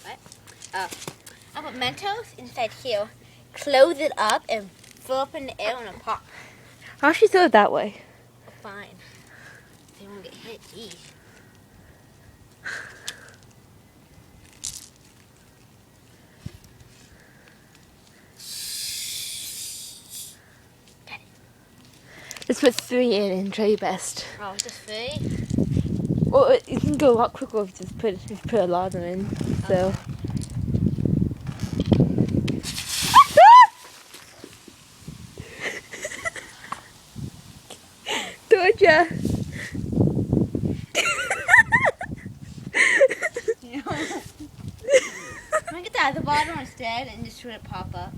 What? Oh. I put Mentos inside here, close it up, and fill up in the air in a pot. How should you throw it that way? Fine. They won't get hit. Eee. Let's put 3 in and try your best. Oh, just 3? Well, you can go a lot quicker if you just put a lot of them in. So. Told ya. I'm gonna get that at the bottom instead and just let it pop up.